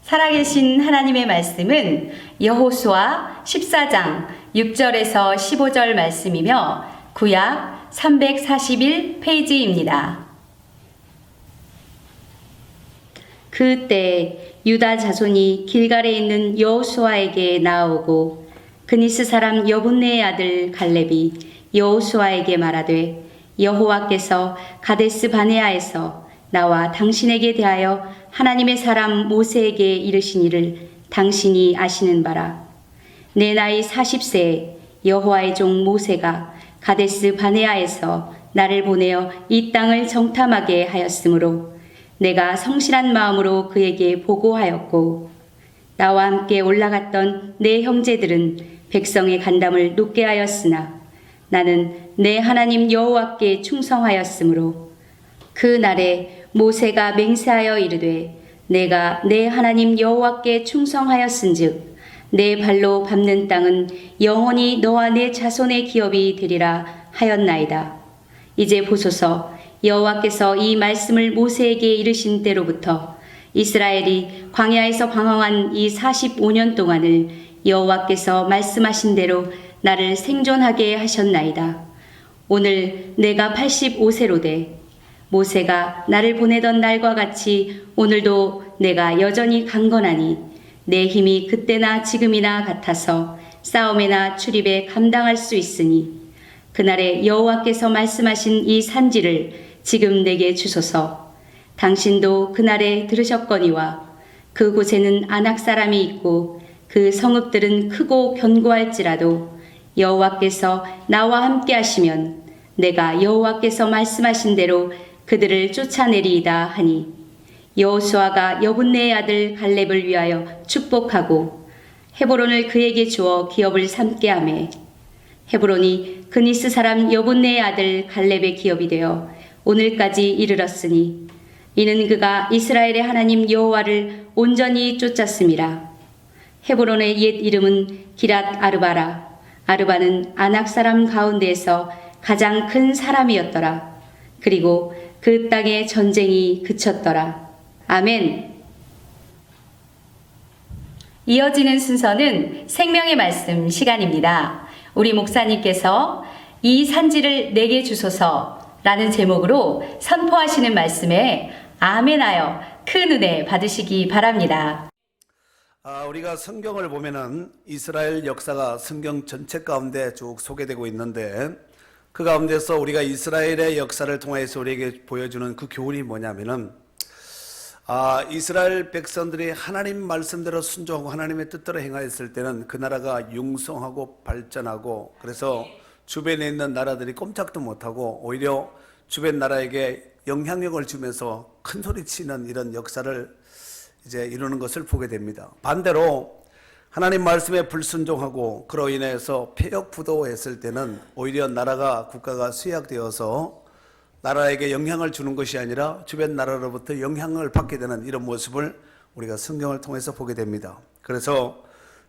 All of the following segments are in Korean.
살아계신 하나님의 말씀은 여호수아 14장 6절에서 15절 말씀이며 구약 341페이지입니다. 그때 유다 자손이 길갈에 있는 여호수아에게 나아오고 그니스 사람 여분네의 아들 갈렙이 여호수아에게 말하되 여호와께서 가데스 바네아에서 나와 당신에게 대하여 하나님의 사람 모세에게 이르신 일을 당신이 아시는 바라. 내 나이 40세에 여호와의 종 모세가 가데스 바네아에서 나를 보내어 이 땅을 정탐하게 하였으므로 내가 성실한 마음으로 그에게 보고하였고 나와 함께 올라갔던 내 형제들은 백성의 간담을 높게 하였으나 나는 내 하나님 여호와께 충성하였으므로 그 날에 모세가 맹세하여 이르되 내가 내 하나님 여호와께 충성하였은즉 내 발로 밟는 땅은 영원히 너와 내 자손의 기업이 되리라 하였나이다. 이제 보소서, 여호와께서 이 말씀을 모세에게 이르신 때로부터 이스라엘이 광야에서 방황한 이 45년 동안을 여호와께서 말씀하신 대로 나를 생존하게 하셨나이다. 오늘 내가 85세로 돼 모세가 나를 보내던 날과 같이 오늘도 내가 여전히 강건하니 내 힘이 그때나 지금이나 같아서 싸움에나 출입에 감당할 수 있으니 그날에 여호와께서 말씀하신 이 산지를 지금 내게 주소서. 당신도 그날에 들으셨거니와 그곳에는 아낙 사람이 있고 그 성읍들은 크고 견고할지라도 여호와께서 나와 함께 하시면 내가 여호와께서 말씀하신 대로 그들을 쫓아내리이다 하니 여호수아가 여분네의 아들 갈렙을 위하여 축복하고 헤브론을 그에게 주어 기업을 삼게 하매 헤브론이 그니스 사람 여분네의 아들 갈렙의 기업이 되어 오늘까지 이르렀으니 이는 그가 이스라엘의 하나님 여호와를 온전히 쫓았음이라. 헤브론의 옛 이름은 기랏 아르바라. 아르바는 아낙 사람 가운데에서 가장 큰 사람이었더라. 그리고 그 땅의 전쟁이 그쳤더라. 아멘. 이어지는 순서는 생명의 말씀 시간입니다. 우리 목사님께서 이 산지를 내게 주소서 라는 제목으로 선포하시는 말씀에 아멘하여 큰 은혜 받으시기 바랍니다. 우리가 성경을 보면은 이스라엘 역사가 성경 전체 가운데 쭉 소개되고 있는데 그 가운데서 우리가 이스라엘의 역사를 통해서 우리에게 보여주는 그 교훈이 뭐냐면은 이스라엘 백성들이 하나님 말씀대로 순종하고 하나님의 뜻대로 행하였을 때는 그 나라가 융성하고 발전하고 그래서 주변에 있는 나라들이 꼼짝도 못하고 오히려 주변 나라에게 영향력을 주면서 큰 소리치는 이런 역사를 이제 이루는 것을 보게 됩니다. 반대로 하나님 말씀에 불순종하고 그로 인해서 폐역부도했을 때는 오히려 나라가 국가가 쇠약되어서 나라에게 영향을 주는 것이 아니라 주변 나라로부터 영향을 받게 되는 이런 모습을 우리가 성경을 통해서 보게 됩니다. 그래서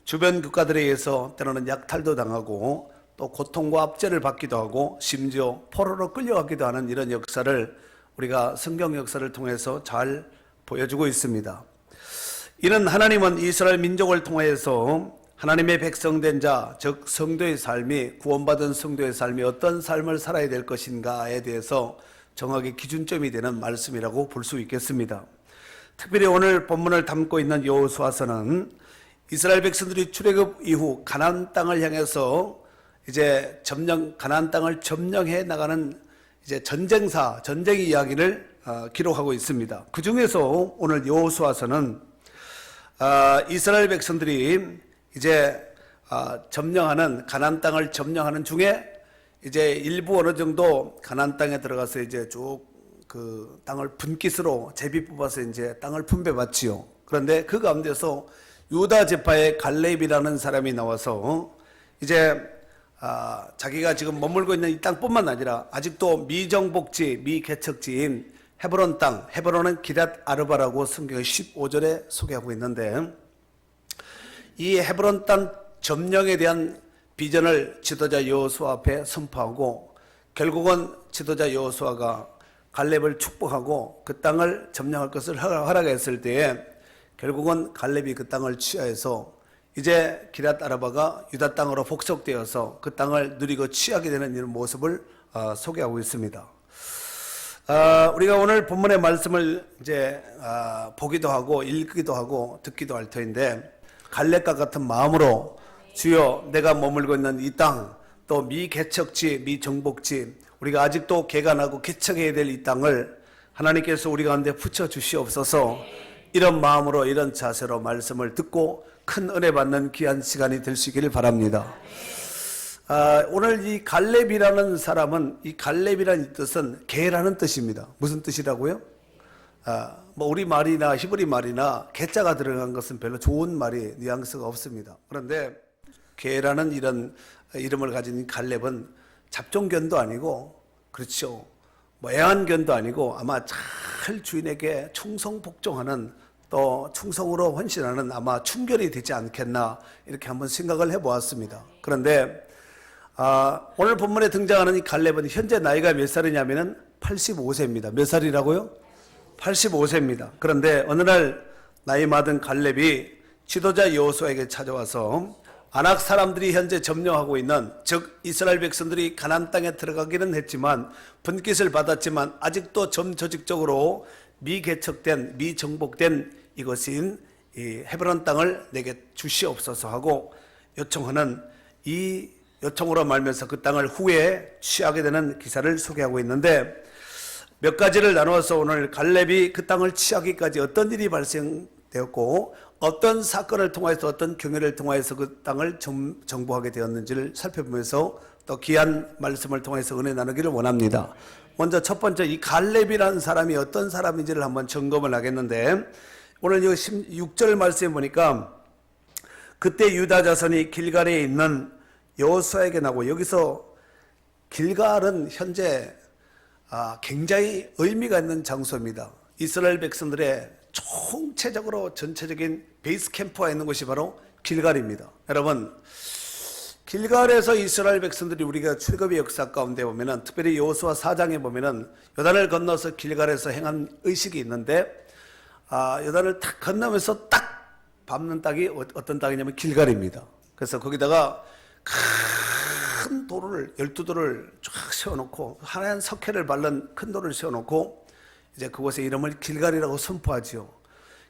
주변 국가들에 의해서 때로는 약탈도 당하고 또 고통과 압제를 받기도 하고 심지어 포로로 끌려가기도 하는 이런 역사를 우리가 성경 역사를 통해서 잘 보여주고 있습니다. 이는 하나님은 이스라엘 민족을 통해서 하나님의 백성된 자, 즉 성도의 삶이 구원받은 성도의 삶이 어떤 삶을 살아야 될 것인가에 대해서 정확히 기준점이 되는 말씀이라고 볼 수 있겠습니다. 특별히 오늘 본문을 담고 있는 여호수아서는 이스라엘 백성들이 출애굽 이후 가나안 땅을 향해서 이제 가나안 땅을 점령해 나가는 이제 전쟁 이야기를 기록하고 있습니다. 그 중에서 오늘 여호수아서는 이스라엘 백성들이 이제 점령하는 가나안 땅을 점령하는 중에 이제 일부 어느 정도 가나안 땅에 들어가서 이제 쭉 그 땅을 분깃으로 제비 뽑아서 이제 땅을 분배받지요. 그런데 그 가운데서 유다 지파의 갈렙이라는 사람이 나와서 이제 자기가 지금 머물고 있는 이 땅뿐만 아니라 아직도 미정복지, 미개척지인 헤브론 땅, 헤브론은 기랏 아르바라고 성경의 15절에 소개하고 있는데 이 헤브론 땅 점령에 대한 비전을 지도자 여호수아 앞에 선포하고 결국은 지도자 여호수아가 갈렙을 축복하고 그 땅을 점령할 것을 허락했을 때에 결국은 갈렙이 그 땅을 취하여서 이제 기럇 아라바가 유다 땅으로 복속되어서 그 땅을 누리고 취하게 되는 이런 모습을 소개하고 있습니다. 우리가 오늘 본문의 말씀을 이제 보기도 하고 읽기도 하고 듣기도 할 터인데, 갈렙과 같은 마음으로 주여 내가 머물고 있는 이 땅, 또 미개척지 미정복지, 우리가 아직도 개간하고 개척해야 될 이 땅을 하나님께서 우리 가운데 붙여 주시옵소서. 이런 마음으로 이런 자세로 말씀을 듣고 큰 은혜 받는 귀한 시간이 될 수 있기를 바랍니다. 오늘 이 갈렙이라는 사람은, 이 갈렙이라는 뜻은 개라는 뜻입니다. 무슨 뜻이라고요? 뭐 우리 말이나 히브리 말이나 개자가 들어간 것은 별로 좋은 말이 뉘앙스가 없습니다. 그런데 개라는 이런 이름을 가진 갈렙은 잡종견도 아니고, 그렇죠, 뭐 애완견도 아니고 아마 잘 주인에게 충성복종하는, 또 충성으로 헌신하는 아마 충견이 되지 않겠나, 이렇게 한번 생각을 해보았습니다. 그런데 오늘 본문에 등장하는 이 갈렙은 현재 나이가 몇 살이냐면은 85세입니다. 몇 살이라고요? 85세입니다. 그런데 어느 날 나이 많은 갈렙이 지도자 여호수아에게 찾아와서 아낙 사람들이 현재 점령하고 있는, 즉 이스라엘 백성들이 가나안 땅에 들어가기는 했지만 분깃을 받았지만 아직도 점조직적으로 미개척된 미정복된 이것인 이 헤브론 땅을 내게 주시옵소서 하고 요청하는, 이 요청으로 말면서 그 땅을 후에 취하게 되는 기사를 소개하고 있는데, 몇 가지를 나누어서 오늘 갈렙이 그 땅을 취하기까지 어떤 일이 발생되었고 어떤 사건을 통해서 어떤 경위를 통해서 그 땅을 정복하게 되었는지를 살펴보면서 또 귀한 말씀을 통해서 은혜 나누기를 원합니다. 먼저 첫 번째, 이 갈렙이라는 사람이 어떤 사람인지를 한번 점검을 하겠는데, 오늘 여기 16절 말씀에 보니까 그때 유다 자손이 길갈에 있는 여호수아에게 나고, 여기서 길갈은 현재 굉장히 의미가 있는 장소입니다. 이스라엘 백성들의 총체적으로 전체적인 베이스 캠프가 있는 곳이 바로 길갈입니다. 여러분, 길갈에서 이스라엘 백성들이 우리가 출애굽의 역사 가운데 보면은, 특별히 여호수아 4장에 보면은 요단을 건너서 길갈에서 행한 의식이 있는데, 요단을 딱 건너면서 딱 밟는 땅이 어떤 땅이냐면 길갈입니다. 그래서 거기다가 큰 돌을 12돌을 쫙 세워놓고 하얀 석회를 바른 큰 돌을 세워놓고 이제 그곳의 이름을 길갈이라고 선포하지요.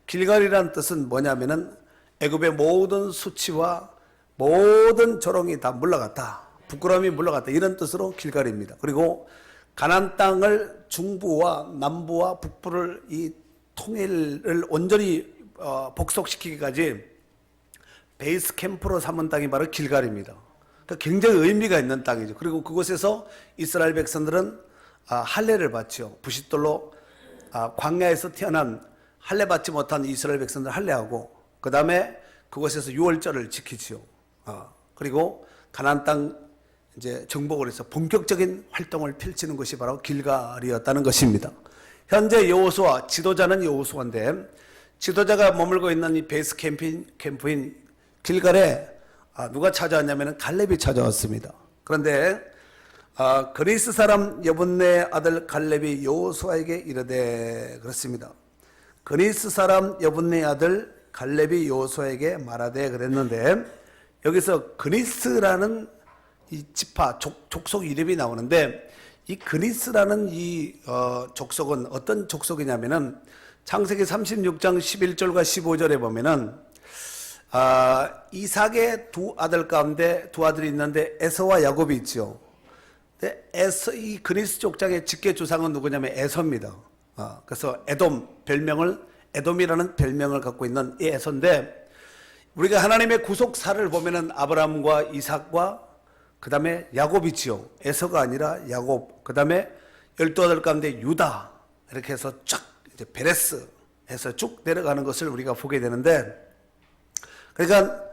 길갈이라는 뜻은 뭐냐면은 애굽의 모든 수치와 모든 조롱이 다 물러갔다, 부끄러움이 물러갔다, 이런 뜻으로 길갈입니다. 그리고 가나안 땅을 중부와 남부와 북부를 이 통일을 온전히 복속시키기까지 베이스 캠프로 삼은 땅이 바로 길갈입니다. 그러니까 굉장히 의미가 있는 땅이죠. 그리고 그곳에서 이스라엘 백성들은 할례를 받죠. 부싯돌로 광야에서 태어난 할례 받지 못한 이스라엘 백성들 할례하고, 그 다음에 그곳에서 유월절을 지키지요. 그리고 가나안 땅 이제 정복을 해서 본격적인 활동을 펼치는 것이 바로 길갈이었다는 것입니다. 현재 여호수아, 지도자는 여호수아인데, 지도자가 머물고 있는 이 베이스 캠프인 길갈에 누가 찾아왔냐면 갈렙이 찾아왔습니다. 그런데 그리스 사람 여분네 아들 갈렙이 여호수아에게 이르되, 그렇습니다. 그리스 사람 여분네 아들 갈렙이 여호수아에게 말하되 그랬는데, 여기서 그리스라는 이 지파 족속 이름이 나오는데, 이 그리스라는 이 족속은 어떤 족속이냐면은 창세기 36장 11절과 15절에 보면은 이삭의 두 아들 가운데 두 아들이 있는데 에서와 야곱이 있죠. 근데 이 그리스 족장의 직계 조상은 누구냐면 에서입니다. 그래서 에돔이라는 별명을 갖고 있는 이 에서인데, 우리가 하나님의 구속사를 보면은 아브라함과 이삭과 그 다음에 야곱이지요. 에서가 아니라 야곱, 그 다음에 12아들 가운데 유다, 이렇게 해서 쫙 이제 베레스 해서 쭉 내려가는 것을 우리가 보게 되는데, 그러니까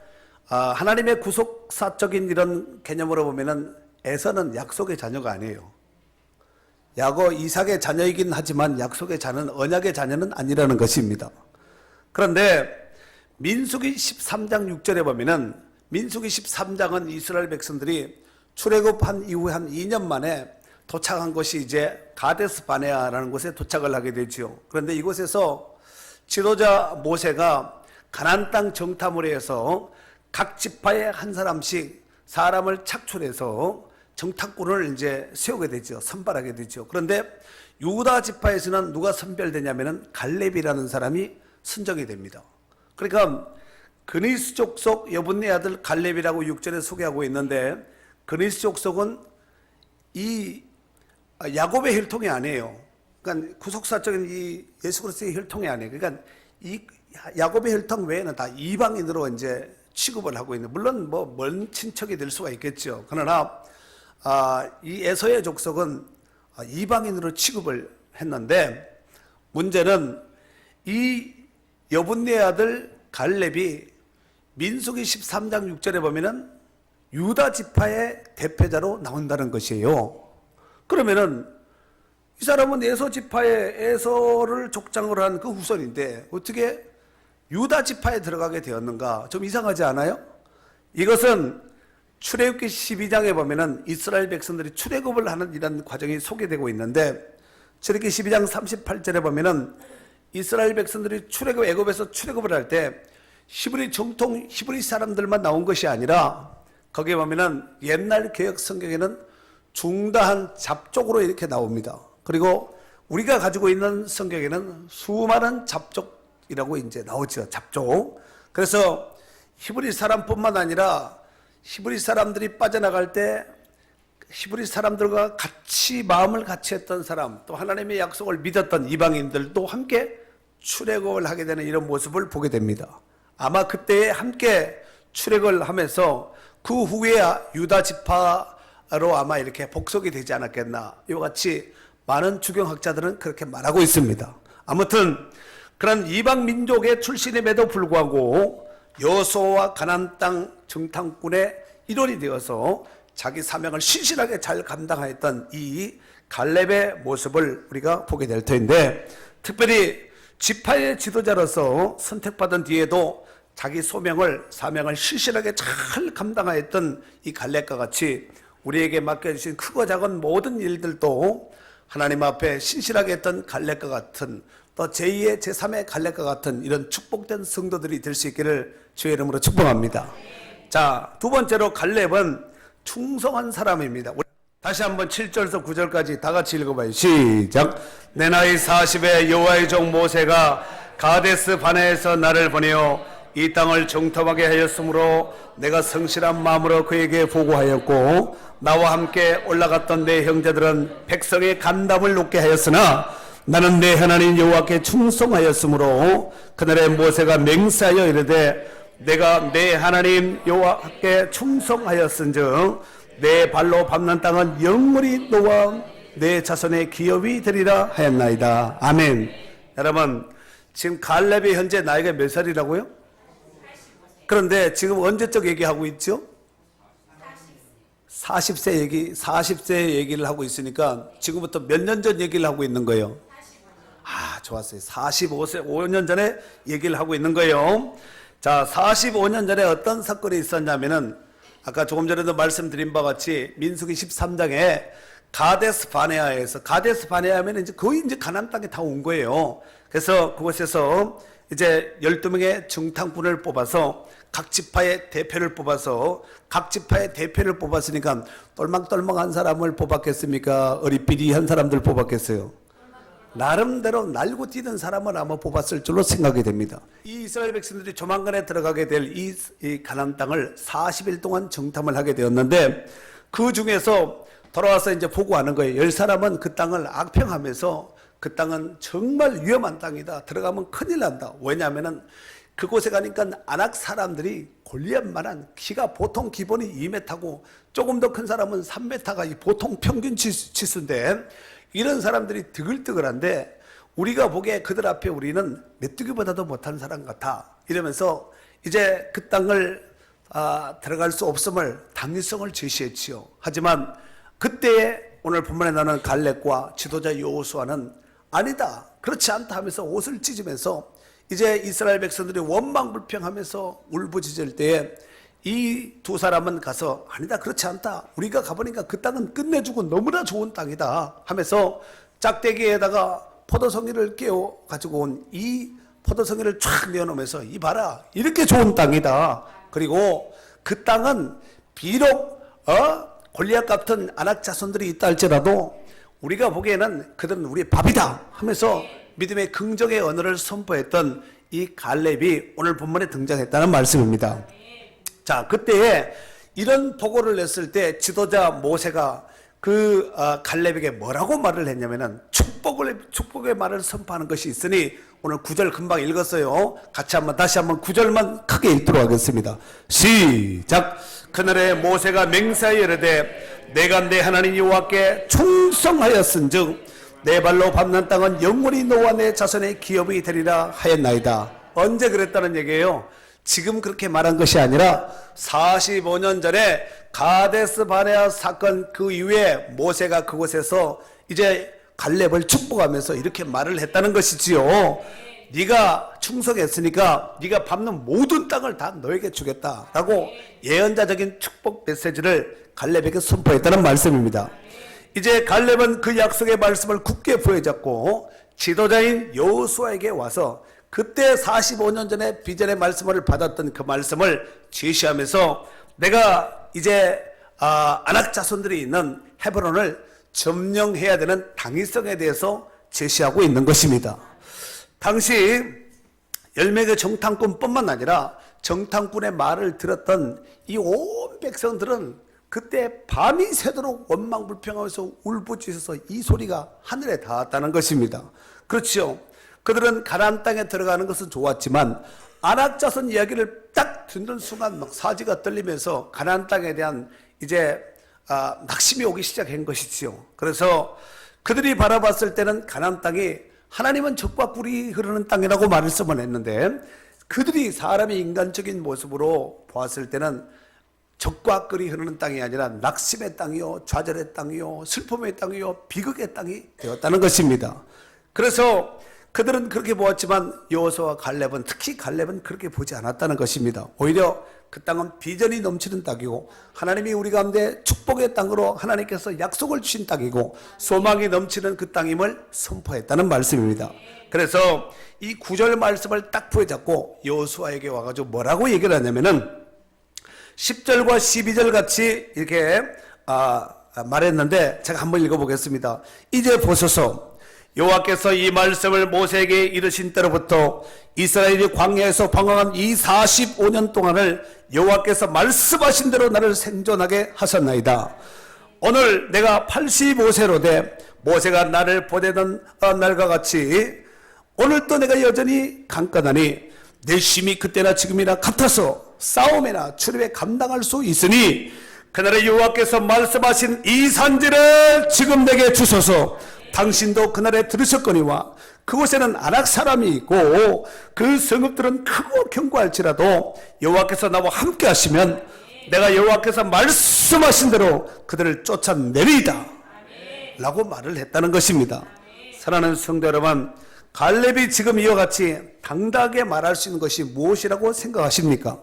하나님의 구속사적인 이런 개념으로 보면은 에서는 약속의 자녀가 아니에요. 이삭의 자녀이긴 하지만 약속의 자녀는, 언약의 자녀는 아니라는 것입니다. 그런데 민수기 13장 6절에 보면은, 민수기 13장은 이스라엘 백성들이 출애굽한 이후에 한 2년 만에 도착한 곳이 이제 가데스 바네아라는 곳에 도착을 하게 되죠. 그런데 이곳에서 지도자 모세가 가나안 땅 정탐을 해서 각 지파에 한 사람씩 사람을 착출해서 정탐꾼을 이제 세우게 되죠. 선발하게 되죠. 그런데 유다 지파에서는 누가 선별되냐면은 갈렙이라는 사람이 선정이 됩니다. 그러니까 그니스 족속 여분네 아들 갈렙이라고 6절에 소개하고 있는데, 그니스 족속은 이 야곱의 혈통이 아니에요. 그러니까 구속사적인 이 예수 그리스도의 혈통이 아니에요. 그러니까 이 야곱의 혈통 외에는 다 이방인으로 이제 취급을 하고 있는, 물론 뭐 먼 친척이 될 수가 있겠죠. 그러나 이 에서의 족속은 이방인으로 취급을 했는데, 문제는 이 여분네 아들 갈렙이 민수기 13장 6절에 보면은 유다 지파의 대표자로 나온다는 것이에요. 그러면은 이 사람은 에서 지파의 에서를 족장으로 한 그 후손인데 어떻게 유다 지파에 들어가게 되었는가? 좀 이상하지 않아요? 이것은 출애굽기 12장에 보면은 이스라엘 백성들이 출애굽을 하는 이런 과정이 소개되고 있는데, 출애굽기 12장 38절에 보면은 이스라엘 백성들이 애굽에서 출애굽을 할 때 히브리 정통 히브리 사람들만 나온 것이 아니라, 거기에 보면은 옛날 개역 성경에는 중다한 잡족으로 이렇게 나옵니다. 그리고 우리가 가지고 있는 성경에는 수많은 잡족이라고 이제 나오죠. 잡족. 그래서 히브리 사람뿐만 아니라 히브리 사람들이 빠져나갈 때 히브리 사람들과 같이 마음을 같이 했던 사람, 또 하나님의 약속을 믿었던 이방인들도 함께 출애굽을 하게 되는 이런 모습을 보게 됩니다. 아마 그때에 함께 출애굽을 하면서 그 후에 유다 지파로 아마 이렇게 복속이 되지 않았겠나, 이와 같이 많은 주경학자들은 그렇게 말하고 있습니다. 아무튼 그런 이방 민족의 출신임에도 불구하고 여호수아와 가나안 땅 정탐꾼의 일원이 되어서 자기 사명을 신실하게 잘 감당하였던 이 갈렙의 모습을 우리가 보게 될 텐데, 특별히 지파의 지도자로서 선택받은 뒤에도 자기 사명을 신실하게 잘 감당하였던 이 갈렙과 같이 우리에게 맡겨주신 크고 작은 모든 일들도 하나님 앞에 신실하게 했던 갈렙과 같은, 또 제2의 제3의 갈렙과 같은 이런 축복된 성도들이 될 수 있기를 주의 이름으로 축복합니다. 자, 두 번째로 갈렙은 충성한 사람입니다. 다시 한번 7절에서 9절까지 다 같이 읽어봐요. 시작. 내 나이 40에 여호와의 종 모세가 가데스 바네에서 나를 보내어 이 땅을 정탐하게 하였으므로 내가 성실한 마음으로 그에게 보고하였고, 나와 함께 올라갔던 내 형제들은 백성의 간담을 높게 하였으나 나는 내 하나님 여호와께 충성하였으므로 그날에 모세가 맹세하여 이르되 내가 내 하나님 여호와께 충성하였은즉 내 발로 밟는 땅은 영원히 너와 내 자손의 기업이 되리라 하였나이다. 아멘. 여러분, 지금 갈렙이 현재 나이가 몇 살이라고요? 그런데 지금 언제적 얘기하고 있죠? 40세 얘기를 하고 있으니까 지금부터 몇 년 전 얘기를 하고 있는 거예요? 좋았어요. 5년 전에 얘기를 하고 있는 거예요. 자, 45년 전에 어떤 사건이 있었냐면은 아까 조금 전에도 말씀드린 바와 같이 민수기 13장에 가데스 바네아에서, 가데스 바네아면 이제 거의 이제 가나안 땅에 다 온 거예요. 그래서 그곳에서 이제 12명의 정탐꾼을 뽑아서 각 지파의 대표를 뽑았으니까 똘망똘망한 사람을 뽑았겠습니까? 어리삐리한 사람들 뽑았겠어요? 나름대로 날고 뛰는 사람을 아마 뽑았을 줄로 생각이 됩니다. 이 이스라엘 백성들이 조만간에 들어가게 될 이 가나안 땅을 40일 동안 정탐을 하게 되었는데, 그 중에서 돌아와서 이제 보고하는 거예요. 10사람은 그 땅을 악평하면서 그 땅은 정말 위험한 땅이다. 들어가면 큰일 난다. 왜냐하면은 그곳에 가니까 아낙 사람들이 골리앗만한, 키가 보통 기본이 2m고 조금 더 큰 사람은 3m가 보통 평균 치수인데, 이런 사람들이 드글드글한데 우리가 보기에 그들 앞에 우리는 메뚜기보다도 못한 사람 같아. 이러면서 이제 그 땅을 들어갈 수 없음을, 당위성을 제시했지요. 하지만 그때에 오늘 본문에 나오는 갈렙과 지도자 여호수아는 아니다, 그렇지 않다 하면서 옷을 찢으면서 이제 이스라엘 백성들이 원망불평하면서 울부짖을 때에 이 두 사람은 가서 아니다, 그렇지 않다, 우리가 가보니까 그 땅은 끝내주고 너무나 좋은 땅이다 하면서 짝대기에다가 포도송이를 깨워 가지고 온 이 포도송이를 쫙 내어놓으면서 이 봐라 이렇게 좋은 땅이다. 그리고 그 땅은 비록 골리앗 같은 아낙 자손들이 있다 할지라도 우리가 보기에는 그들은 우리 밥이다 하면서 믿음의 긍정의 언어를 선포했던 이 갈렙이 오늘 본문에 등장했다는 말씀입니다. 자, 그때에 이런 보고를 냈을 때 지도자 모세가 그 갈렙에게 뭐라고 말을 했냐면은 축복의 말을 선포하는 것이 있으니 오늘 9절 금방 읽었어요. 같이 다시 한번 9절만 크게 읽도록 하겠습니다. 시작. 그날에 모세가 맹세하여 이르되 내가 내 하나님 여호와께 충성하였은즉 내 발로 밟는 땅은 영원히 너와 내 자손의 기업이 되리라 하였나이다. 언제 그랬다는 얘기예요? 지금 그렇게 말한 것이 아니라 45년 전에 가데스 바네아 사건 그 이후에 모세가 그곳에서 이제 갈렙을 축복하면서 이렇게 말을 했다는 것이지요. 네가 충성했으니까 네가 밟는 모든 땅을 다 너에게 주겠다라고 예언자적인 축복 메시지를 갈렙에게 선포했다는 말씀입니다. 이제 갈렙은 그 약속의 말씀을 굳게 부여잡고 지도자인 여호수아에게 와서 그때 45년 전에 비전의 말씀을 받았던 그 말씀을 제시하면서 내가 이제 아낙 자손들이 있는 헤브론을 점령해야 되는 당위성에 대해서 제시하고 있는 것입니다. 당시 열매의 정탐꾼뿐만 아니라 정탐꾼의 말을 들었던 이 온 백성들은 그때 밤이 새도록 원망불평하면서 울부짖어서 이 소리가 하늘에 닿았다는 것입니다. 그렇죠. 그들은 가나안 땅에 들어가는 것은 좋았지만 아낙 자손 이야기를 딱 듣는 순간 막 사지가 떨리면서 가나안 땅에 대한 이제 낙심이 오기 시작한 것이지요. 그래서 그들이 바라봤을 때는 가나안 땅이 하나님은 젖과 꿀이 흐르는 땅이라고 말씀을 했는데 그들이 사람의 인간적인 모습으로 보았을 때는 젖과 꿀이 흐르는 땅이 아니라 낙심의 땅이요, 좌절의 땅이요, 슬픔의 땅이요, 비극의 땅이 되었다는 것입니다. 그래서 그들은 그렇게 보았지만 여호수아와 갈렙은, 특히 갈렙은 그렇게 보지 않았다는 것입니다. 오히려 그 땅은 비전이 넘치는 땅이고 하나님이 우리 가운데 축복의 땅으로 하나님께서 약속을 주신 땅이고 소망이 넘치는 그 땅임을 선포했다는 말씀입니다. 그래서 이 9절 말씀을 딱 부여잡고 여호수아에게 와가지고 뭐라고 얘기를 하냐면은 10절과 12절 같이 이렇게 말했는데 제가 한번 읽어보겠습니다. 이제 보소서, 여호와께서 이 말씀을 모세에게 이르신 때로부터 이스라엘이 광야에서 방황한 이 45년 동안을 여호와께서 말씀하신 대로 나를 생존하게 하셨나이다. 오늘 내가 85세로 돼 모세가 나를 보내던 날과 같이 오늘도 내가 여전히 강건하니 내 힘이 그때나 지금이나 같아서 싸움이나 출입에 감당할 수 있으니 그날에 여호와께서 말씀하신 이 산지를 지금 내게 주소서. 당신도 그날에 들으셨거니와 그곳에는 아낙 사람이 있고 그 성읍들은 크고 견고할지라도 여호와께서 나와 함께 하시면 내가 여호와께서 말씀하신 대로 그들을 쫓아내리이다 라고 말을 했다는 것입니다. 사랑하는 성도 여러분, 갈렙이 지금 이와 같이 당당하게 말할 수 있는 것이 무엇이라고 생각하십니까?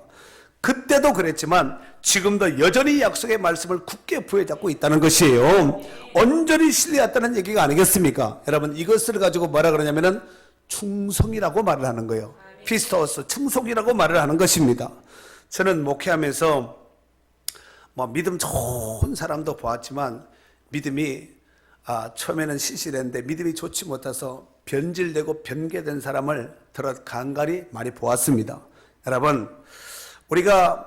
그때도 그랬지만 지금도 여전히 약속의 말씀을 굳게 부여잡고 있다는 것이에요. 온전히 신뢰했다는 얘기가 아니겠습니까? 여러분, 이것을 가지고 뭐라 그러냐면은 충성이라고 말을 하는 거예요. 피스토스, 충성이라고 말을 하는 것입니다. 저는 목회하면서 믿음 좋은 사람도 보았지만 믿음이 처음에는 시실했는데 믿음이 좋지 못해서 변질되고 변개된 사람을 간간히 많이 보았습니다. 여러분, 우리가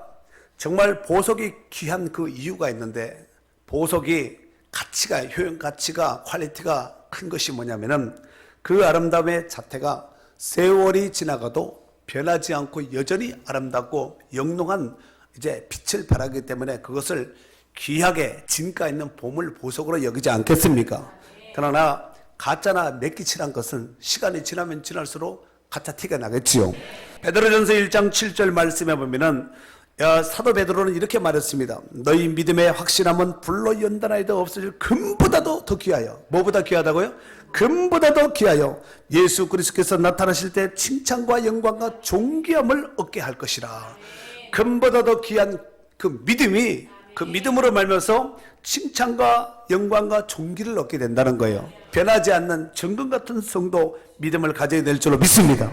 정말 보석이 귀한 그 이유가 있는데 보석이 가치가, 효용 가치가, 퀄리티가 큰 것이 뭐냐면은 그 아름다움의 자태가 세월이 지나가도 변하지 않고 여전히 아름답고 영롱한 이제 빛을 발하기 때문에 그것을 귀하게 진가 있는 보물 보석으로 여기지 않겠습니까? 그러나 가짜나 매기칠한 것은 시간이 지나면 지날수록 가짜 티가 나겠지요. 베드로전서 1장 7절 말씀에 보면은 사도 베드로는 이렇게 말했습니다. 너희 믿음의 확신함은 불로 연단하여도 없어질 금보다도 더 귀하여. 뭐보다 귀하다고요? 금보다도 귀하여 예수 그리스도께서 나타나실 때 칭찬과 영광과 존귀함을 얻게 할 것이라. 금보다도 귀한 그 믿음이, 그 믿음으로 말면서 칭찬과 영광과 존귀를 얻게 된다는 거예요. 변하지 않는 정금 같은 성도 믿음을 가져야 될 줄로 믿습니다.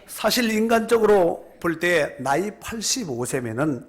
사실 인간적으로 볼 때 나이 85세면은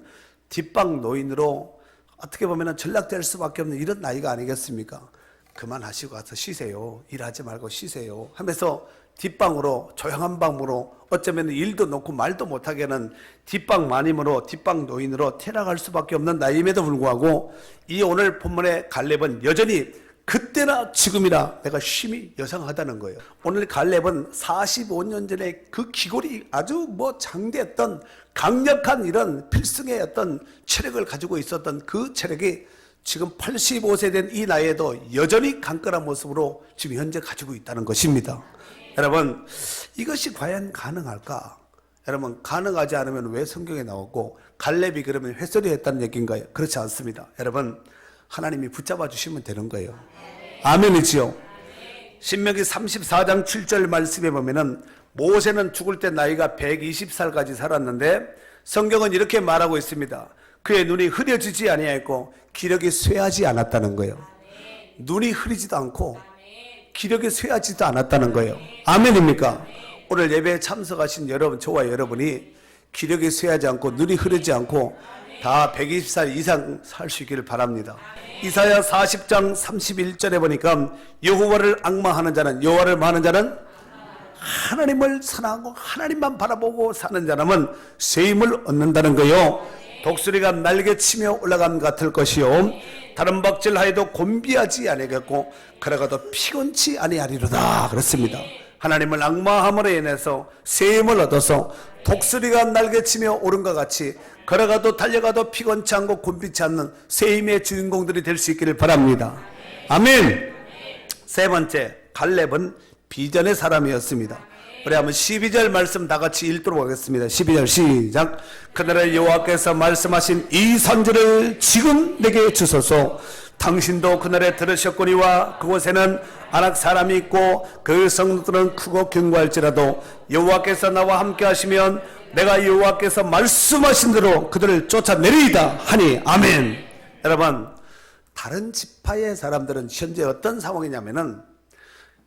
뒷방 노인으로 어떻게 보면 전락될 수밖에 없는 이런 나이가 아니겠습니까? 그만하시고 가서 쉬세요. 일하지 말고 쉬세요. 하면서 뒷방으로, 조용한 방으로, 어쩌면 일도 놓고 말도 못하게 하는 뒷방 마님으로, 뒷방 노인으로 태어나갈 수밖에 없는 나이임에도 불구하고 이 오늘 본문의 갈렙은 여전히 그때나 지금이나 내가 쉼이 여상하다는 거예요. 오늘 갈렙은 45년 전에 그 기골이 아주 장대했던 강력한 이런 필승의 어떤 체력을 가지고 있었던 그 체력이 지금 85세 된 이 나이에도 여전히 강건한 모습으로 지금 현재 가지고 있다는 것입니다. 여러분, 이것이 과연 가능할까? 여러분, 가능하지 않으면 왜 성경에 나오고 갈렙이 그러면 회소리 했다는 얘기인가요? 그렇지 않습니다. 여러분, 하나님이 붙잡아 주시면 되는 거예요. 아멘이지요. 신명기 34장 7절 말씀에 보면은 모세는 죽을 때 나이가 120살까지 살았는데 성경은 이렇게 말하고 있습니다. 그의 눈이 흐려지지 아니하였고 기력이 쇠하지 않았다는 거예요. 눈이 흐리지도 않고 기력이 쇠하지도 않았다는 거예요. 아멘입니까? 오늘 예배에 참석하신 여러분, 저와 여러분이 기력이 쇠하지 않고 눈이 흐르지 않고 다 120살 이상 살 수 있기를 바랍니다. 이사야 40장 31절에 보니까 여호와를 앙망하는 자는, 여호와를 망하는 자는, 하나님을 사랑하고 하나님만 바라보고 사는 자라면 쇠임을 얻는다는 거요. 독수리가 날개치며 올라감 같을 것이요 다른 박질하여도 곤비하지 아니하겠고 걸어가도 피곤치 아니하리로다 그렇습니다. 하나님을 앙망함으로 인해서 쇠임을 얻어서 독수리가 날개치며 오른과 같이 걸어가도 달려가도 피곤치 않고 곤비치 않는 쇠임의 주인공들이 될 수 있기를 바랍니다. 아멘. 세 번째, 갈렙은 비전의 사람이었습니다. 우리 한번 12절 말씀 다 같이 읽도록 하겠습니다. 12절 시작. 그날에 여호와께서 말씀하신 이 선지를 지금 내게 주소서. 당신도 그날에 들으셨거니와 그곳에는 아낙 사람이 있고 그 성들은 크고 견고할지라도 여호와께서 나와 함께 하시면 내가 여호와께서 말씀하신 대로 그들을 쫓아내리이다 하니 아멘. 여러분, 다른 지파의 사람들은 현재 어떤 상황이냐면은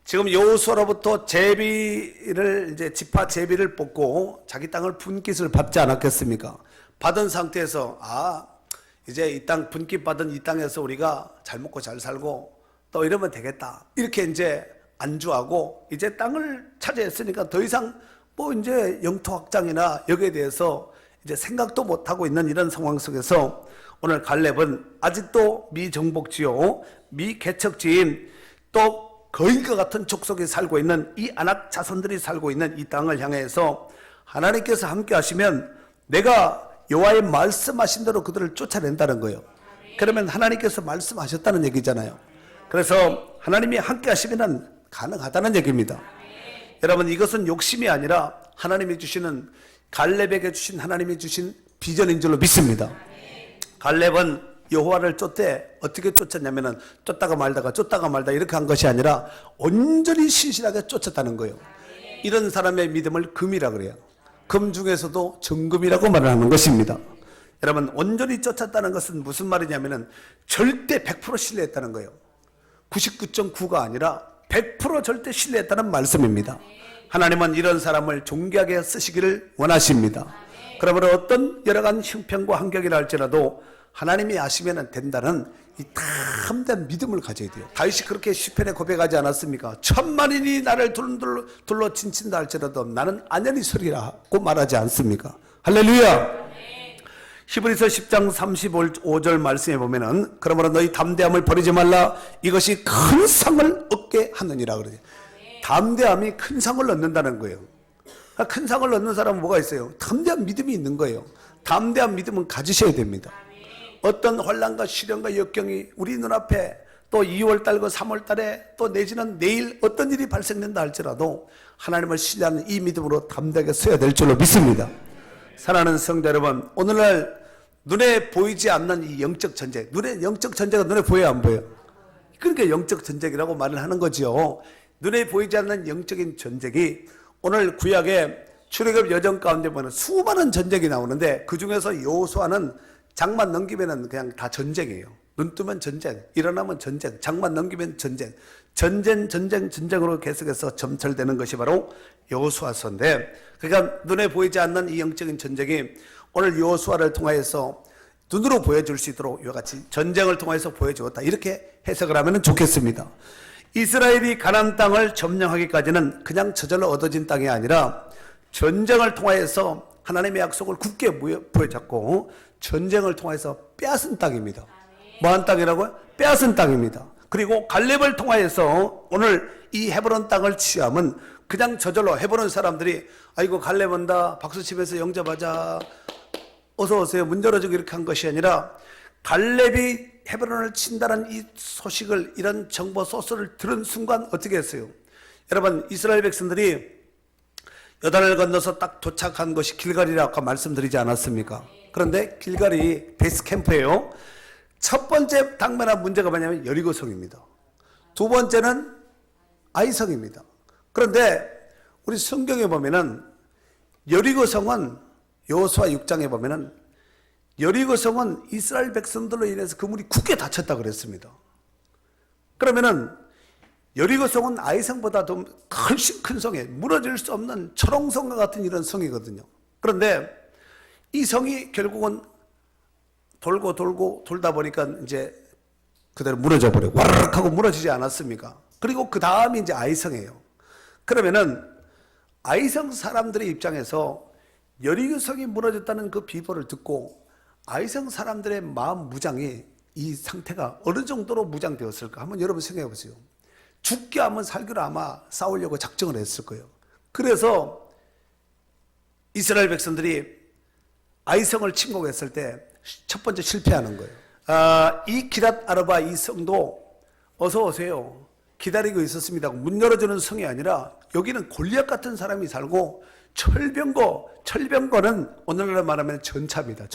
지금 여호수아로부터 제비를 이제 지파 제비를 뽑고 자기 땅을 분깃을 받지 않았겠습니까? 받은 상태에서 이제 이 땅 분깃 받은 이 땅에서 우리가 잘 먹고 잘 살고 또 이러면 되겠다. 이렇게 이제 안주하고 이제 땅을 차지했으니까 더 이상 이제 영토 확장이나 여기에 대해서 이제 생각도 못 하고 있는 이런 상황 속에서 오늘 갈렙은 아직도 미정복지요, 미개척지인 또 거인과 같은 족속이 살고 있는 이 아낙 자손들이 살고 있는 이 땅을 향해서 하나님께서 함께 하시면 내가 여호와의 말씀하신 대로 그들을 쫓아낸다는 거예요. 그러면 하나님께서 말씀하셨다는 얘기잖아요. 그래서 하나님이 함께 하시면 가능하다는 얘기입니다. 여러분, 이것은 욕심이 아니라 하나님이 주시는, 갈렙에게 주신, 하나님이 주신 비전인 줄로 믿습니다. 갈렙은 여호와를 쫓되 어떻게 쫓았냐면은 쫓다가 말다 이렇게 한 것이 아니라 온전히 신실하게 쫓았다는 거예요. 이런 사람의 믿음을 금이라 그래요. 금 중에서도 정금이라고 말하는 것입니다. 여러분, 온전히 쫓았다는 것은 무슨 말이냐면은 절대 100% 신뢰했다는 거예요. 99.9가 아니라 100% 절대 신뢰했다는 말씀입니다. 하나님은 이런 사람을 존귀하게 쓰시기를 원하십니다. 그러므로 어떤 여러 가지 형편과 환경이라 할지라도 하나님이 아시면 된다는 이 담대한 믿음을 가져야 돼요. 다윗이 그렇게 시편에 고백하지 않았습니까? 천만인이 나를 둘러 진친다 할지라도 나는 안연히 서리라고 말하지 않습니까? 할렐루야. 히브리서 10장 35절 말씀에 보면은 그러므로 너희 담대함을 버리지 말라 이것이 큰 상을 얻게 하느니라 그러죠. 담대함이 큰 상을 얻는다는 거예요. 큰 상을 얻는 사람은 뭐가 있어요? 담대한 믿음이 있는 거예요. 담대한 믿음은 가지셔야 됩니다. 어떤 혼란과 시련과 역경이 우리 눈앞에 또 2월달과 3월달에 또 내지는 내일 어떤 일이 발생된다 할지라도 하나님을 신뢰하는 이 믿음으로 담대하게 서야 될 줄로 믿습니다. 사랑하는 성도 여러분, 오늘날 눈에 보이지 않는 이 영적 전쟁, 영적 전쟁은 눈에 보여요, 안 보여요? 그러니까 영적 전쟁이라고 말을 하는 거죠. 눈에 보이지 않는 영적인 전쟁이 오늘 구약의 출애굽 여정 가운데 보면 수많은 전쟁이 나오는데 그 중에서 여호수아는 장만 넘기면은 그냥 다 전쟁이에요. 눈 뜨면 전쟁, 일어나면 전쟁, 장만 넘기면 전쟁, 전쟁으로 계속해서 점철되는 것이 바로 여호수아서인데, 그러니까 눈에 보이지 않는 이 영적인 전쟁이 오늘 여호수아를 통하여서 눈으로 보여줄 수 있도록 이와 같이 전쟁을 통해서 보여주었다, 이렇게 해석을 하면 좋겠습니다. 이스라엘이 가나안 땅을 점령하기까지는 그냥 저절로 얻어진 땅이 아니라 전쟁을 통하여서 하나님의 약속을 굳게 부여잡고 전쟁을 통해서 빼앗은 땅입니다. 뭐한 땅이라고요? 빼앗은 땅입니다. 그리고 갈렙을 통하여서 오늘 이 헤브론 땅을 취함은 그냥 저절로 헤브론 사람들이 아이고 갈렙 온다, 박수치면서 영접하자, 어서 오세요, 문 열어주고 이렇게 한 것이 아니라 갈렙이 헤브론을 친다는 이 소식을, 이런 정보 소스를 들은 순간 어떻게 했어요? 여러분, 이스라엘 백성들이 요단을 건너서 딱 도착한 것이 길갈이라고 아까 말씀드리지 않았습니까? 그런데 길갈이 베이스 캠프예요. 첫 번째 당면한 문제가 뭐냐면 여리고성입니다. 두 번째는 아이성입니다. 그런데 우리 성경에 보면은 여리고성은, 여호수아 6장에 보면은 여리고성은 이스라엘 백성들로 인해서 그물이 굳게 닫혔다 그랬습니다. 그러면은 여리고성은 아이성보다 더 훨씬 큰 성에 무너질 수 없는 철옹성과 같은 이런 성이거든요. 그런데 이 성이 결국은 돌다 보니까 이제 그대로 무너져 버리고 와르륵 하고 무너지지 않았습니까? 그리고 그 다음이 이제 아이성이에요. 그러면은 아이성 사람들의 입장에서 여리고성이 무너졌다는 그 비보를 듣고 아이성 사람들의 마음 무장이, 이 상태가 어느 정도로 무장되었을까? 한번 여러분 생각해 보세요. 죽게 하면 살기로 아마 싸우려고 작정을 했을 거예요. 그래서 이스라엘 백성들이 아이성을 침공했을 때 첫 번째 실패하는 거예요. 이 기랏 아르바 이 성도 어서 오세요, 기다리고 있었습니다, 문 열어주는 성이 아니라 여기는 골리앗 같은 사람이 살고 철병거는 오늘날로 말하면 전차입니다.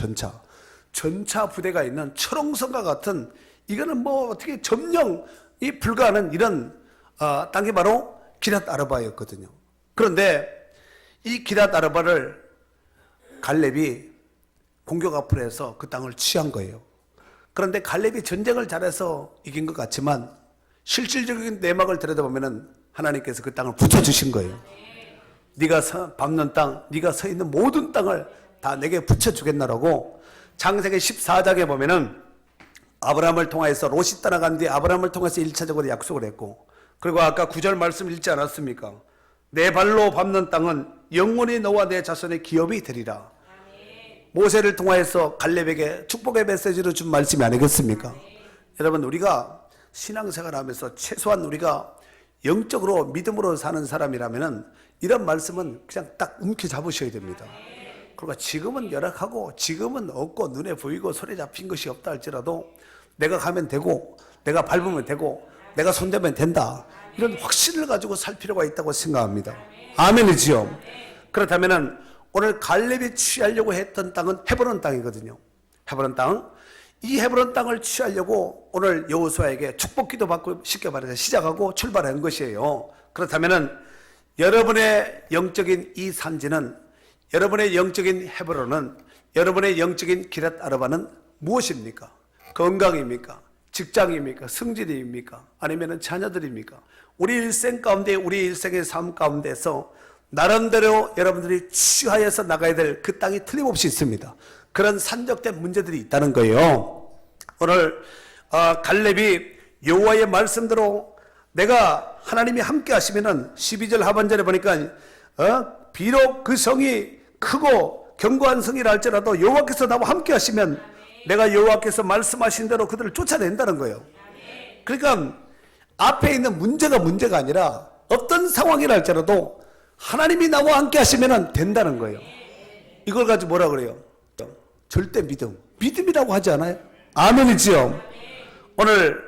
전차 부대가 있는 철옹성과 같은, 이거는 뭐 어떻게 점령이 불가하는 이런 땅이 바로 기랏 아르바였거든요. 그런데 이 기랏 아르바를 갈렙이 공격 앞으로 해서 그 땅을 취한 거예요. 그런데 갈렙이 전쟁을 잘해서 이긴 것 같지만 실질적인 내막을 들여다보면 하나님께서 그 땅을 붙여주신 거예요. 네가 밟는 땅, 네가 서 있는 모든 땅을 다 내게 붙여주겠나라고 창세기 14장에 보면은 아브라함을 통해서 롯이 떠나간 뒤에 아브라함을 통해서 1차적으로 약속을 했고, 그리고 아까 9절 말씀 읽지 않았습니까? 내 발로 밟는 땅은 영원히 너와 내 자손의 기업이 되리라. 모세를 통하여서 갈렙에게 축복의 메시지를 준 말씀이 아니겠습니까? 여러분, 우리가 신앙생활 하면서 최소한 우리가 영적으로 믿음으로 사는 사람이라면은 이런 말씀은 그냥 딱 움켜잡으셔야 됩니다. 그러니까 지금은 열악하고 지금은 없고 눈에 보이고 손에 잡힌 것이 없다 할지라도 내가 가면 되고 내가 밟으면 되고 내가 손대면 된다, 이런 확신을 가지고 살 필요가 있다고 생각합니다. 아멘이지요? 그렇다면은 오늘 갈렙이 취하려고 했던 땅은 헤브론 땅이거든요. 헤브론 땅. 이 헤브론 땅을 취하려고 오늘 여호수아에게 축복기도 받고 쉽게 말해서 시작하고 출발한 것이에요. 그렇다면은 여러분의 영적인 이 산지는, 여러분의 영적인 헤브론은, 여러분의 영적인 기랏 아르바는 무엇입니까? 건강입니까? 직장입니까? 승진입니까? 아니면 자녀들입니까? 우리 일생 가운데, 우리 일생의 삶 가운데서 나름대로 여러분들이 취하여서 나가야 될 그 땅이 틀림없이 있습니다. 그런 산적된 문제들이 있다는 거예요. 오늘 갈렙이 여호와의 말씀대로 내가 하나님이 함께 하시면은 12절 하반절에 보니까 비록 그 성이 크고 견고한 성이라 할지라도 여호와께서 나와 함께 하시면 내가 여호와께서 말씀하신 대로 그들을 쫓아낸다는 거예요. 그러니까 앞에 있는 문제가 아니라 어떤 상황이라 할지라도 하나님이 나와 함께 하시면 된다는 거예요. 이걸 가지고 뭐라 그래요? 절대 믿음이라고 하지 않아요? 아멘이지요? 오늘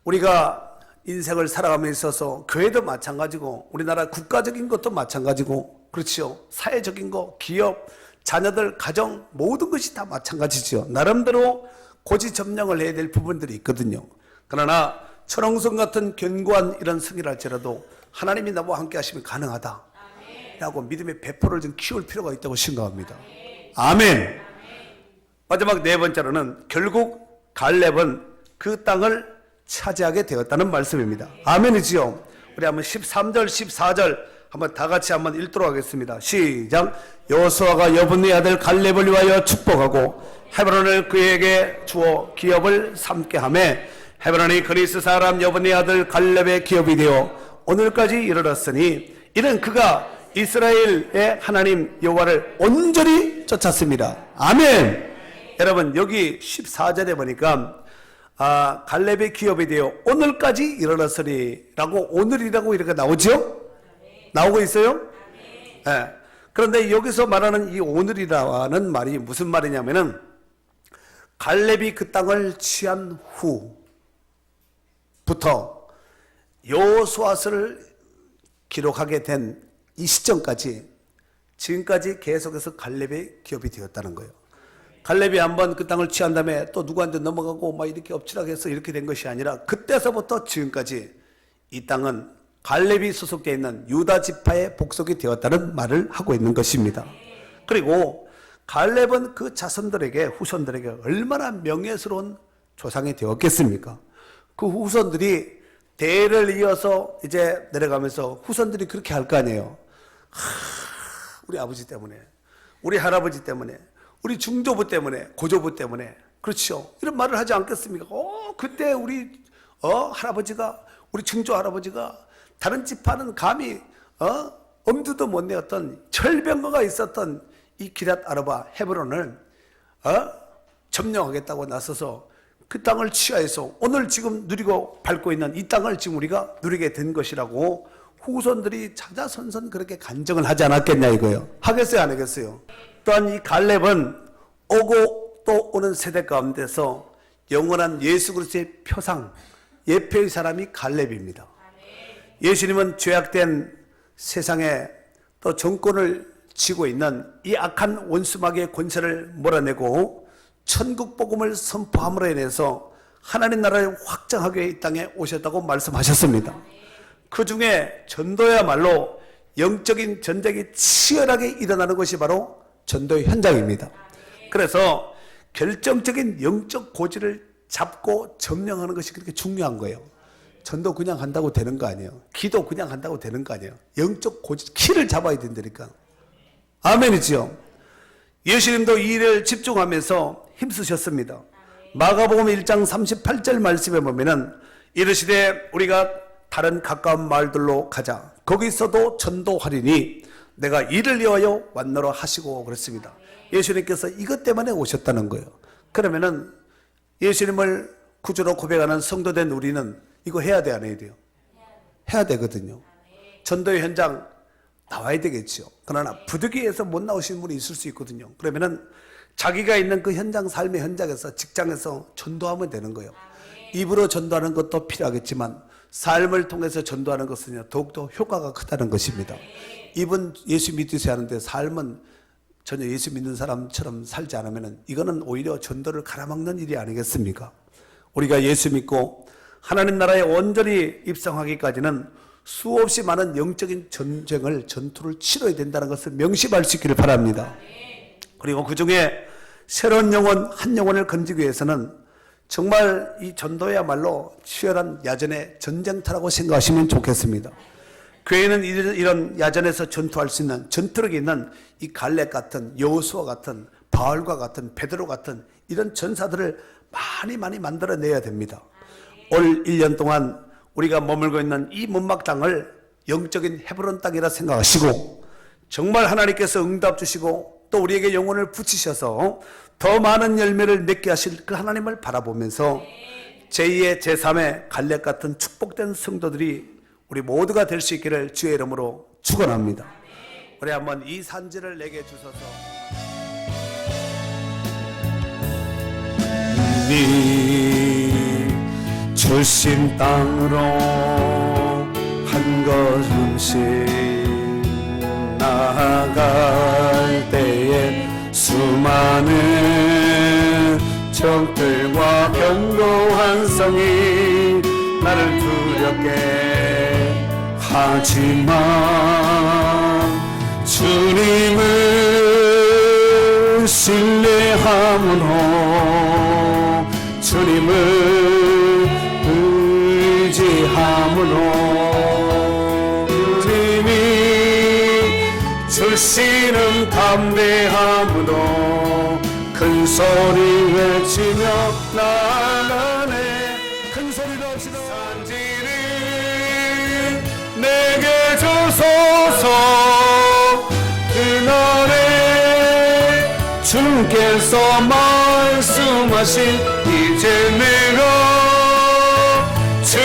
우리가 인생을 살아가면서 있어서 교회도 마찬가지고 우리나라 국가적인 것도 마찬가지고, 그렇죠? 사회적인 거, 기업, 자녀들, 가정, 모든 것이 다 마찬가지죠. 나름대로 고지점령을 해야 될 부분들이 있거든요. 그러나 철옹성 같은 견고한 이런 성이라 할지라도 하나님이 나와 함께 하시면 가능하다 라고 믿음의 배포를 좀 키울 필요가 있다고 생각합니다. 아멘. 마지막 네 번째로는 결국 갈렙은 그 땅을 차지하게 되었다는 말씀입니다. 아멘이지요. 우리 한번 13절 14절 한번 다 같이 한번 읽도록 하겠습니다. 시작. 여호수아가 여분네 아들 갈렙을 위하여 축복하고 헤브론을 그에게 주어 기업을 삼게 하매 헤브론이 그리스 사람 여분네 아들 갈렙의 기업이 되어 오늘까지 이르렀으니 이는 그가 이스라엘의 하나님 여호와를 온전히 쫓았습니다. 아멘. 여러분 여기 14절에 보니까 갈렙의 기업이 되어 오늘까지 이르렀으니 라고 오늘이라고 이렇게 나오죠? 나오고 있어요? 네. 그런데 여기서 말하는 이 오늘이라는 말이 무슨 말이냐면은 갈렙이 그 땅을 취한 후부터 여호수아서를 기록하게 된 이 시점까지 지금까지 계속해서 갈렙의 기업이 되었다는 거예요. 갈렙이 한번 그 땅을 취한 다음에 또 누구한테 넘어가고 막 이렇게 엎치락해서 이렇게 된 것이 아니라 그때서부터 지금까지 이 땅은 갈렙이 소속되어 있는 유다 지파의 복속이 되었다는 말을 하고 있는 것입니다. 그리고 갈렙은 그 자손들에게 후손들에게 얼마나 명예스러운 조상이 되었겠습니까? 그 후손들이 대를 이어서 이제 내려가면서 후손들이 그렇게 할 거 아니에요. 우리 아버지 때문에, 우리 할아버지 때문에, 우리 중조부 때문에, 고조부 때문에, 그렇죠. 이런 말을 하지 않겠습니까? 그때 우리 할아버지가, 우리 증조 할아버지가 다른 지파는 감히 엄두도 못 내었던 철병거가 있었던 이 기럇 아르바 헤브론을 점령하겠다고 나서서 그 땅을 취하해서 오늘 지금 누리고 밟고 있는 이 땅을 지금 우리가 누리게 된 것이라고 후손들이 자자손손 그렇게 간증을 하지 않았겠냐 이거예요. 하겠어요, 안 하겠어요? 또한 이 갈렙은 오고 또 오는 세대 가운데서 영원한 예수 그리스도의 표상, 예표의 사람이 갈렙입니다. 예수님은 죄악된 세상에 또 정권을 쥐고 있는 이 악한 원수마귀의 권세를 몰아내고 천국 복음을 선포함으로 인해서 하나님 나라를 확장하기 위해 이 땅에 오셨다고 말씀하셨습니다. 그 중에 전도야말로 영적인 전쟁이 치열하게 일어나는 것이 바로 전도의 현장입니다. 그래서 결정적인 영적 고지를 잡고 점령하는 것이 그렇게 중요한 거예요. 전도 그냥 한다고 되는 거 아니에요. 기도 그냥 한다고 되는 거 아니에요. 영적 고지, 키를 잡아야 된다니까. 아멘이지요. 예수님도 이 일을 집중하면서 힘쓰셨습니다. 마가복음 1장 38절 말씀에 보면은 이르시되 우리가 다른 가까운 마을들로 가자. 거기서도 전도하리니 내가 이를 위하여 왔노라 하시고 그랬습니다. 예수님께서 이것 때문에 오셨다는 거예요. 그러면은 예수님을 구주로 고백하는 성도된 우리는 이거 해야 돼, 안 해야 돼요? 해야 되거든요. 전도의 현장 나와야 되겠죠. 그러나 부득이해서 못 나오신 분이 있을 수 있거든요. 그러면은 자기가 있는 그 현장, 삶의 현장에서, 직장에서 전도하면 되는 거예요. 입으로 전도하는 것도 필요하겠지만 삶을 통해서 전도하는 것은 더욱더 효과가 크다는 것입니다. 입은 예수 믿으셔야 하는데 삶은 전혀 예수 믿는 사람처럼 살지 않으면 이거는 오히려 전도를 갈아먹는 일이 아니겠습니까? 우리가 예수 믿고 하나님 나라에 온전히 입성하기까지는 수없이 많은 영적인 전투를 치러야 된다는 것을 명심할 수 있기를 바랍니다. 그리고 그 중에 새로운 영혼, 한 영혼을 건지기 위해서는 정말 이 전도야말로 치열한 야전의 전쟁터라고 생각하시면 좋겠습니다. 교회는 이런 야전에서 전투할 수 있는 전투력이 있는 이 갈렙 같은, 여호수아 같은, 바울과 같은, 베드로 같은 이런 전사들을 많이 만들어내야 됩니다. 올 1년 동안 우리가 머물고 있는 이 문막 땅을 영적인 헤브론 땅이라 생각하시고 정말 하나님께서 응답 주시고 또 우리에게 영혼을 붙이셔서 더 많은 열매를 맺게 하실 그 하나님을 바라보면서 제2의 제3의 갈렙 같은 축복된 성도들이 우리 모두가 될 수 있기를 주의 이름으로 축원합니다. 우리 한번 이 산지를 내게 주소서. 네 주신 땅으로 한 걸음씩 나아갈 때에 수많은 적들과 견고한 성이 나를 두렵게 하지만 주님을 신뢰함으로 주님을 주시는 담대함으로 큰 소리 외치며 나아가네. 큰 소리로 합시다. 산지를 내게 주소서. 그날에 주께서 말씀하신 이제 내가 주